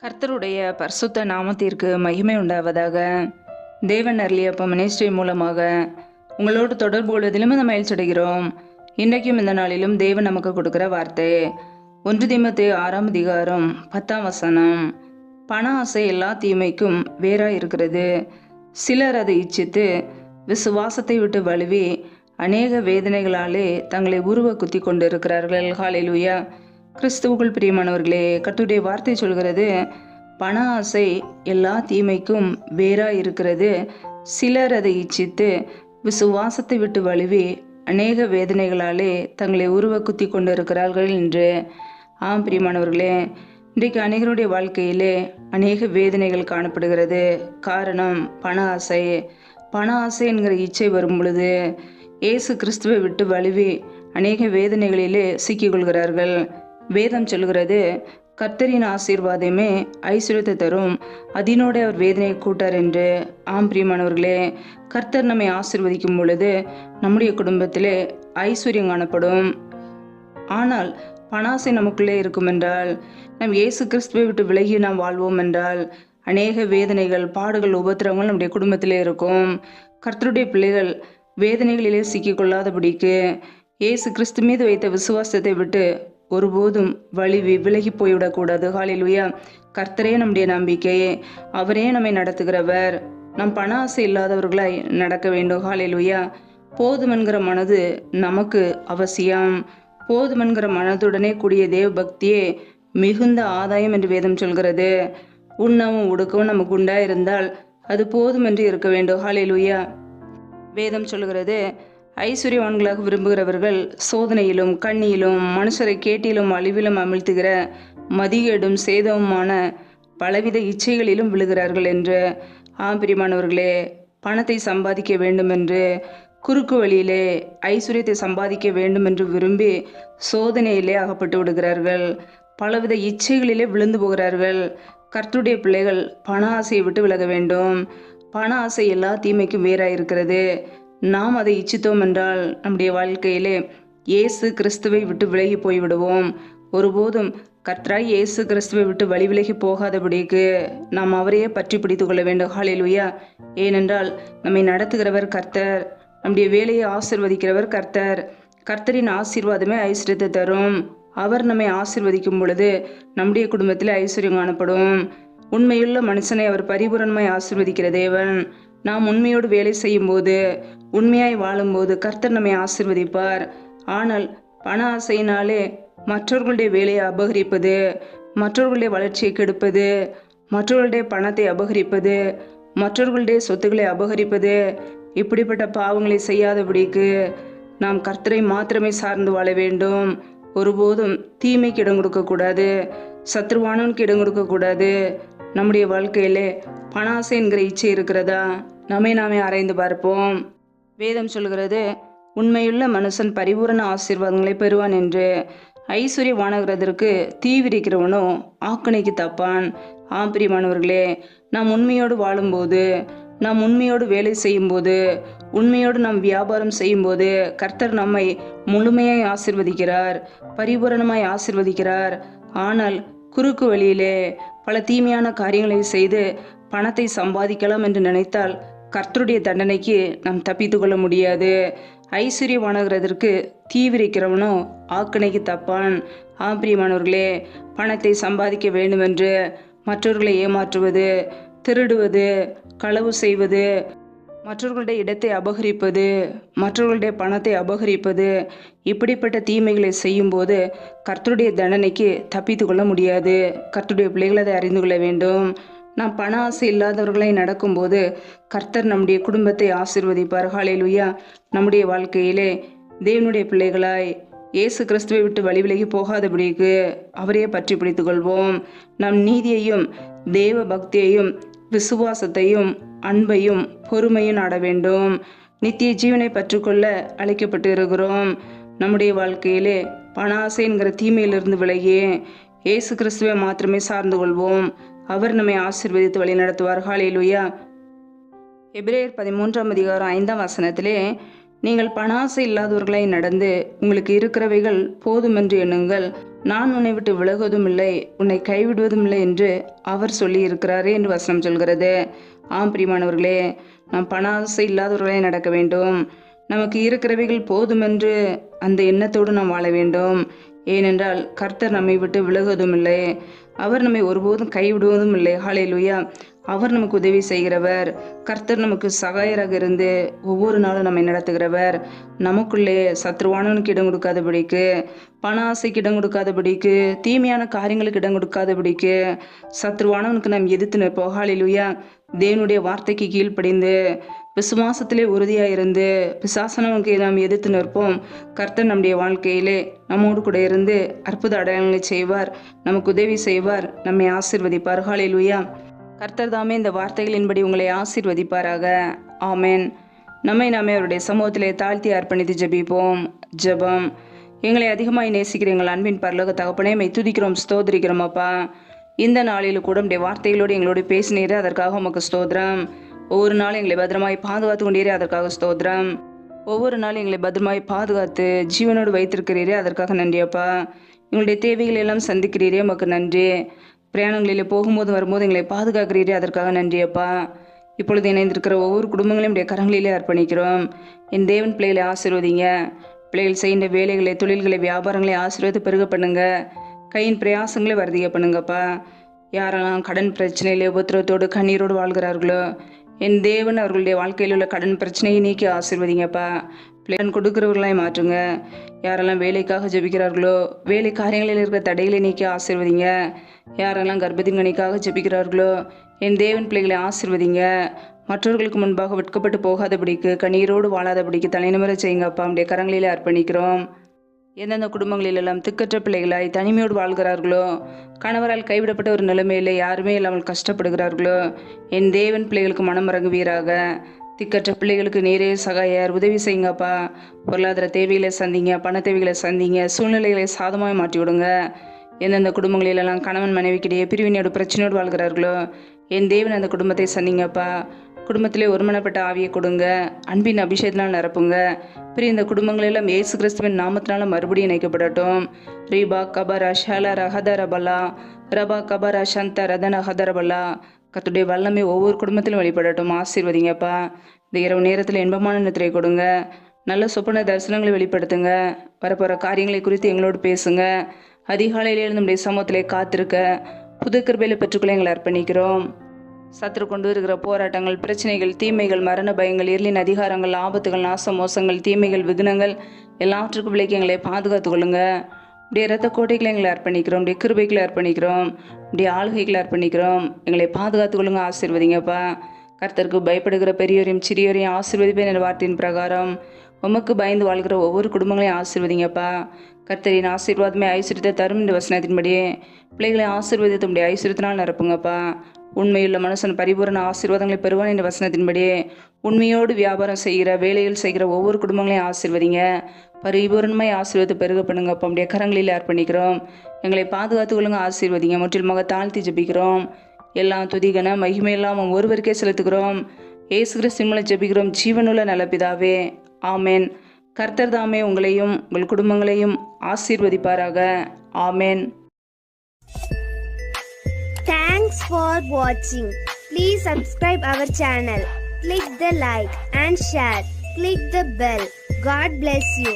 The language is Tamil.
கர்த்தருடைய பரிசுத்த நாமத்திற்கு மகிமை உண்டாவதாக. தேவன் அருளியப்ப மினிஸ்ட்ரி மூலமாக உங்களோடு தொடர்பு கொள்வதிலும் இந்த மகிழ்ச்சியடைகிறோம். இன்றைக்கும் இந்த நாளிலும் தேவன் நமக்கு கொடுக்கிற வார்த்தை 1 தீமோத்தேயு 6ஆம் அதிகாரம் 10ஆம் வசனம். பண ஆசை எல்லா தீமைக்கும் வேறாய் இருக்கிறது. சிலர் அதை இச்சித்து விசுவாசத்தை விட்டு வழுவி அநேக வேதனைகளாலே தங்களை உருவ குத்தி கொண்டிருக்கிறார்கள். ஹல்லேலூயா. கிறிஸ்துவுக்குள் பிரியமானவர்களே, கர்த்தருடைய வார்த்தை சொல்கிறது, பண ஆசை எல்லா தீமைக்கும் வேறாய் இருக்கிறது. சிலர் அதை இச்சித்து விசுவாசத்தை விட்டு வழுவி அநேக வேதனைகளாலே தங்களை உருவ குத்தி கொண்டிருக்கிறார்கள் என்று. ஆம் பிரியமானவர்களே, இன்றைக்கு அநேகருடைய வாழ்க்கையிலே அநேக வேதனைகள் காணப்படுகிறது. காரணம் பண ஆசை. பண ஆசை என்கிற இச்சை வரும் பொழுது இயேசு கிறிஸ்துவை விட்டு வழுவி அநேக வேதனைகளிலே சிக்கிக்கொள்கிறார்கள். வேதம் சொல்கிறது, கர்த்தரின் ஆசீர்வாதமே ஐஸ்வர்யத்தை தரும், அதனோட அவர் வேதனையை கூட்டார் என்று. ஆம் பிரியமானவர்களே, கர்த்தர் நம்மை ஆசீர்வதிக்கும் பொழுது நம்முடைய குடும்பத்திலே ஐஸ்வர்யம் காணப்படும். ஆனால் பணாசை நமக்குள்ளே இருக்கும் என்றால், நம் இயேசு கிறிஸ்துவை விட்டு விலகி நாம் வாழ்வோம் என்றால் அநேக வேதனைகள், பாடுகள், உபத்திரவங்கள் நம்முடைய குடும்பத்திலே இருக்கும். கர்த்தருடைய பிள்ளைகள் வேதனைகளிலே சிக்கிக்கொள்ளாதபடிக்கு இயேசு கிறிஸ்து மீது வைத்த விசுவாசத்தை விட்டு ஒருபோதும் வழுவி விலகி போய்விடக்கூடாது. ஹல்லேலூயா. கர்த்தரே நம்முடைய நம்பிக்கையே, அவரே நம்மை நடத்துகிறவர். நம் பண ஆசை இல்லாதவர்களாய் நடக்க வேண்டும். ஹல்லேலூயா. போதுமென்கிற மனது நமக்கு அவசியம். போதுமென்கிற மனதுடனே கூடிய தேவ பக்தியே மிகுந்த ஆதாயம் என்று வேதம் சொல்கிறது. உண்ணவும் உடுக்கவும் நமக்கு உண்டாயிருந்தால் அது போதும் என்று இருக்க வேண்டும். ஹல்லேலூயா. வேதம் சொல்கிறது, ஐஸ்வர்யவான்களாக விரும்புகிறவர்கள் சோதனையிலும் கண்ணியிலும் மனுஷரை கேட்டிலும் அழிவிலும் அமிழ்த்துகிற மதிகேடும் சேதவுமான பலவித இச்சைகளிலும் விழுகிறார்கள் என்று. ஆம் பிரியமானவர்களே, பணத்தை சம்பாதிக்க வேண்டும் என்று குறுக்கு வழியிலே ஐஸ்வர்யத்தை சம்பாதிக்க வேண்டும் என்று விரும்பி சோதனையிலே அகப்பட்டு விடுகிறார்கள். பலவித இச்சைகளிலே விழுந்து போகிறார்கள். கர்த்தருடைய பிள்ளைகள் பண ஆசையை விட்டு விலக வேண்டும். பண ஆசை எல்லா தீமைக்கும் வேறாயிருக்கிறது. நாம் அதை இச்சித்தோம் என்றால் நம்முடைய வாழ்க்கையிலே இயேசு கிறிஸ்துவை விட்டு விலகி போய்விடுவோம். ஒருபோதும் கர்த்தராய் இயேசு கிறிஸ்துவை விட்டு வழி விலகி போகாதபடிக்கு நாம் அவரையே பற்றி பிடித்து கொள்ள வேண்டும். ஹல்லேலூயா. ஏனென்றால் நம்மை நடத்துகிறவர் கர்த்தர், நம்முடைய வேலையை ஆசீர்வதிக்கிறவர் கர்த்தர். கர்த்தரின் ஆசீர்வாதமே ஐஸ்வர்யத்தை தரும். அவர் நம்மை ஆசீர்வதிக்கும் பொழுது நம்முடைய குடும்பத்தில் ஐஸ்வர்யம் காணப்படும். உண்மையுள்ள மனுஷனை அவர் பரிபூரணமாய் ஆசீர்வதிக்கிற தேவன். நாம் உண்மையோடு வேலை செய்யும் போது, உண்மையாய் வாழும்போது கர்த்தர் நம்மை ஆசீர்வதிப்பார். ஆனால் பண ஆசையினாலே மற்றவர்களுடைய வேலையை அபகரிப்பது, மற்றவர்களுடைய வளர்ச்சியை கெடுப்பது, மற்றவர்களுடைய பணத்தை அபகரிப்பது, மற்றவர்களுடைய சொத்துக்களை அபகரிப்பது, இப்படிப்பட்ட பாவங்களை செய்யாதபடிக்கு நாம் கர்த்தரை மாத்திரமே சார்ந்து வாழ வேண்டும். ஒருபோதும் தீமைக்கு இடம் கொடுக்கக்கூடாது, சத்ருவானவனுக்கு இடம் கொடுக்கக்கூடாது. நம்முடைய வாழ்க்கையிலே பண ஆசை என்கிற இச்சை இருக்கிறதா? நாமே ஆராய்ந்து பார்ப்போம். வேதம் சொல்கிறது, உண்மையுள்ள மனுஷன் பரிபூரண ஆசீர்வாதங்களை பெறுவான் என்று. ஐஸ்வர்யவானாகிறதற்கு தீவிரிக்கிறவனோ ஆக்கணைக்கு தப்பான். ஆம் பிரியமானவர்களே, நாம் உண்மையோடு வாழும்போது, நாம் உண்மையோடு வேலை செய்யும்போது, உண்மையோடு நாம் வியாபாரம் செய்யும்போது கர்த்தர் நம்மை முழுமையாய் ஆசீர்வதிக்கிறார், பரிபூரணமாய் ஆசீர்வதிக்கிறார். ஆனால் குறுக்கு வழியிலே பல தீமையான காரியங்களை செய்து பணத்தை சம்பாதிக்கலாம் என்று நினைத்தால் கர்த்தருடைய தண்டனைக்கு நாம் தப்பித்து கொள்ள முடியாது. ஐஸ்வர்யவானாகிறதற்கு தீவிரிக்கிறவனோ ஆக்கணைக்கு தப்பான். ஆம் பிரியமானவர்களே, பணத்தை சம்பாதிக்க வேண்டுமென்று மற்றவர்களை ஏமாற்றுவது, திருடுவது, களவு செய்வது, மற்றவர்களுடைய இடத்தை அபகரிப்பது, மற்றவர்களுடைய பணத்தை அபகரிப்பது, இப்படிப்பட்ட தீமைகளை செய்யும்போது கர்த்தருடைய தண்டனைக்கு தப்பித்து கொள்ள முடியாது. கர்த்தருடைய பிள்ளைகள் அதை அறிந்து கொள்ள வேண்டும். நாம் பண ஆசை இல்லாதவர்களை நடக்கும்போது கர்த்தர் நம்முடைய குடும்பத்தை ஆசீர்வதிப்பார். ஹல்லேலூயா. நம்முடைய வாழ்க்கையிலே தேவனுடைய பிள்ளைகளாய் இயேசு கிறிஸ்துவை விட்டு வழி விலகி போகாதபடிக்கு அவரையே பற்றி பிடித்து கொள்வோம். நம் நீதியையும் தேவ பக்தியையும் விசுவாசத்தையும் அன்பையும் பொறுமையும் நாட வேண்டும். நித்திய ஜீவனை பற்றுக்கொள்ள அழைக்கப்பட்டு இருக்கிறோம். நம்முடைய வாழ்க்கையிலே பண ஆசை என்கிற தீமையிலிருந்து விலகி இயேசு கிறிஸ்துவை மாத்திரமே சார்ந்து கொள்வோம். அவர் நம்மை ஆசீர்வதித்து வழி நடத்துவார். ஹல்லேலூயா. எபிரேயர் 13ஆம் அதிகாரம் 5ஆம் வசனத்திலே, நீங்கள் பண ஆசை இல்லாதவர்களாய் நடந்து உங்களுக்கு இருக்கிறவைகள் போதுமென்று எண்ணுங்கள், நான் உன்னை விட்டு விலகுவதும் இல்லை, உன்னை கைவிடுவதும் இல்லை என்று அவர் சொல்லி இருக்கிறாரே என்று வசனம் சொல்கிறது. ஆம் பிரியமானவர்களே, நாம் பண ஆசை இல்லாதவர்களே நடக்க வேண்டும். நமக்கு இருக்கிறவைகள் போதும் என்று அந்த எண்ணத்தோடு நாம் வாழ வேண்டும். ஏனென்றால் கர்த்தர் நம்மை விட்டு விலகுவதும் இல்லை, அவர் நம்மை ஒருபோதும் கைவிடுவதும் இல்லை. ஹல்லேலூயா. அவர் நமக்கு உதவி செய்கிறவர். கர்த்தர் நமக்கு சகாயராக இருந்து ஒவ்வொரு நாளும் நம்மை நடத்துகிறவர். நமக்குள்ளே சத்ருவானவனுக்கு இடம் கொடுக்காதபடிக்கு, பண ஆசைக்கு இடம் கொடுக்காதபடிக்கு, தீமையான காரியங்களுக்கு இடம் கொடுக்காதபடிக்கு சத்ருவானவனுக்கு நாம் எதிர்த்து நிற்போம். ஹல்லேலூயா. தேவனுடைய வார்த்தைக்கு கீழ்ப்படிந்து விசுவாசத்திலே உறுதியாக இருந்து பிசாசனவனுக்கு நாம் எதிர்த்து நிற்போம். கர்த்தர் நம்முடைய வாழ்க்கையிலே நம்மோடு கூட இருந்து அற்புத அடையாளங்களை செய்வார், நமக்கு உதவி செய்வார், நம்மை ஆசீர்வதிப்பார். ஹல்லேலூயா. கர்த்தர் தாமே இந்த வார்த்தைகளின்படி உங்களை ஆசீர்வதிப்பாராக. ஆமென். நாமே அவருடைய சமூகத்திலே தாழ்த்தி அர்ப்பணித்து ஜெபிப்போம். ஜெபம். எங்களை அதிகமாய் நேசிக்கிற எங்கள் அன்பின் பரலோக தகப்பனே, மை துதிக்கிறோம், ஸ்தோத்திரிக்கிறோம் அப்பா. இந்த நாளில் கூட உடைய வார்த்தைகளோடு எங்களோடு பேசினீரே, அதற்காக உமக்கு ஸ்தோத்திரம். ஒவ்வொரு நாளும் எங்களை பத்திரமாய் பாதுகாத்து கொண்டீரே, அதற்காக ஸ்தோத்திரம். ஒவ்வொரு நாளும் எங்களை பத்திரமாய் பாதுகாத்து ஜீவனோடு வைத்திருக்கிறீரே, அதற்காக நன்றி அப்பா. எங்களுடைய தேவைகள் எல்லாம் சந்திக்கிறீரே, உமக்கு நன்றி. பிரயாணங்களில் போகும்போது வரும்போது எங்களை பாதுகாக்கிறீரே, அதற்காக நன்றி அப்பா. இப்பொழுது இணைந்திருக்கிற ஒவ்வொரு குடும்பங்களையும் உடைய கரங்களிலே அர்ப்பணிக்கிறோம். என் தேவன் பிள்ளைகளை ஆசீர்வதிங்க. பிள்ளைகள் செய்கின்ற வேலைகளை, தொழில்களை, வியாபாரங்களை ஆசீர்வதி பெருக பண்ணுங்க. கையின் பிரயாசங்களை வருதிக பண்ணுங்கப்பா. யாரெல்லாம் கடன் பிரச்சனையிலே உபத்திரத்தோடு கண்ணீரோடு வாழ்கிறார்களோ, என் தேவன் அவர்களுடைய வாழ்க்கையில் உள்ள கடன் பிரச்சனையை நீக்கி ஆசீர்வதிங்கப்பா. பிள்ளைகள் கொடுக்கிறவர்களாய் மாற்றுங்க. யாரெல்லாம் வேலைக்காக ஜெபிக்கிறார்களோ, வேலை காரியங்களில் இருக்கிற தடைகளை நீக்கி ஆசீர்வதிங்க. யாரெல்லாம் கர்ப்பத்தின்கனிக்காக ஜெபிக்கிறார்களோ, என் தேவன் பிள்ளைகளை ஆசீர்வதிங்க. மற்றவர்களுக்கு முன்பாக வெட்கப்பட்டு போகாதபடிக்கு, கண்ணீரோடு வாழாதபடிக்கு தலைநிமிர செய்யுங்கப்பா. நம்முடைய கரங்களிலே அர்ப்பணிக்கிறோம். எந்தெந்த குடும்பங்களிலெல்லாம் திக்கற்ற பிள்ளைகளாய் தனிமையோடு வாழ்கிறார்களோ, கணவரால் கைவிடப்பட்ட ஒரு நிலைமையில் யாருமே இல்லாமல் கஷ்டப்படுகிறார்களோ, என் தேவன் பிள்ளைகளுக்கு மனம் இறங்குவீராக. திக்கற்ற பிள்ளைகளுக்கு நேரே சகாயர் உதவி செய்யுங்கப்பா. பொருளாதார தேவைகளை சந்திங்க, பண தேவைகளை சந்திங்க, சூழ்நிலைகளை சாதமாக மாற்றி விடுங்க. எந்தெந்த குடும்பங்களிலெல்லாம் கணவன் மனைவிக்கிடையே பிரிவினையோடு பிரச்சனையோடு வாழ்கிறார்களோ, என் தேவன் அந்த குடும்பத்தை சந்திங்கப்பா. குடும்பத்திலே ஒருமனப்பட்ட ஆவியை கொடுங்க, அன்பின் அபிஷேகத்தினால் நிரப்புங்க. பிரிய இந்த குடும்பங்களெல்லாம் இயேசு கிறிஸ்துவின் நாமத்தினால மறுபடியும் இணைக்கப்படட்டும். ரீபா கபரா ஷாலா ரஹதரபலா ரபா கபரா சந்த ரதன ஹதரபலா. கர்த்தருடைய வல்லமை ஒவ்வொரு குடும்பத்திலும் வெளிப்படட்டும். ஆசீர்வதிங்கப்பா. இந்த இரவு நேரத்தில் இன்பமான நித்திரை கொடுங்க. நல்ல சொப்பன தரிசனங்களை வெளிப்படுத்துங்க. வரப்போகிற காரியங்களை குறித்து எங்களோடு பேசுங்க. அதிகாலையிலே நம்முடைய சமூகத்திலே காத்திருக்க புது கிருபையில பெற்றுக்கொள்ள எங்களை அர்ப்பணிக்கிறோம். சத்துரு கொண்டு இருக்கிற போராட்டங்கள், பிரச்சனைகள், தீமைகள், மரண பயங்கள், இருளின் அதிகாரங்கள், ஆபத்துகள், நாச மோசங்கள், தீமைகள், விக்னங்கள் எல்லாவற்றுக்கும் விலைக்கு எங்களை பாதுகாத்து கொள்ளுங்க. இப்படியே இரத்த கோட்டைகளை எங்களை அர்ப்பணிக்கிறோம். இப்படியே கிருபைகளை அர்ப்பணிக்கிறோம். இப்படியே ஆளுகைகளை அர்ப்பணிக்கிறோம். எங்களை பாதுகாத்து கொள்ளுங்க. ஆசீர்வதிங்கப்பா. கர்த்தருக்கு பயப்படுகிற பெரியோரையும் சிறியோரையும் ஆசீர்வதிப்பேன் என்ற வார்த்தையின் பிரகாரம் உமக்கு பயந்து வாழ்கிற ஒவ்வொரு குடும்பங்களையும் ஆசீர்வதிங்கப்பா. கர்த்தரின் ஆசீர்வாதமே ஐஸ்வர்யத்தை தரும் இந்த வசனத்தின்படியே பிள்ளைகளை ஆசீர்வதித்து உடைய ஐஸ்வர்யத்தினால் நிரப்புங்கப்பா. உண்மையுள்ள மனுஷன் பரிபூரண ஆசீர்வாதங்களை பெறுவான் என்ற வசனத்தின்படியே உண்மையோடு வியாபாரம் செய்கிற, வேலையில் செய்கிற ஒவ்வொரு குடும்பங்களையும் ஆசீர்வதிங்க. பரிபூரணமாய் ஆசீர்வாதத்தை பெருக பண்ணுங்கப்பா. நம்முடைய கரங்களில் அர்ப்பணிக்கிறோம். எங்களை பாதுகாத்து கொள்ளுங்க. ஆசீர்வதிங்க. முற்றிலுமாக தாழ்த்தி ஜெபிக்கிறோம். எல்லாம் துதிகன மகிமையெல்லாம் ஒருவருக்கே செலுத்துகிறோம். இயேசு கிறிஸ்துவின் மூலம் ஜெபிக்கிறோம் ஜீவனுள்ள நல்ல பிதாவே. ஆமென். கர்த்தர் தாமே உங்களையும் உங்கள் குடும்பங்களையும் ஆசீர்வதிப்பாராக. ஆமென். Thanks for watching. Please subscribe our channel. Click the like and share. Click the bell. God bless you.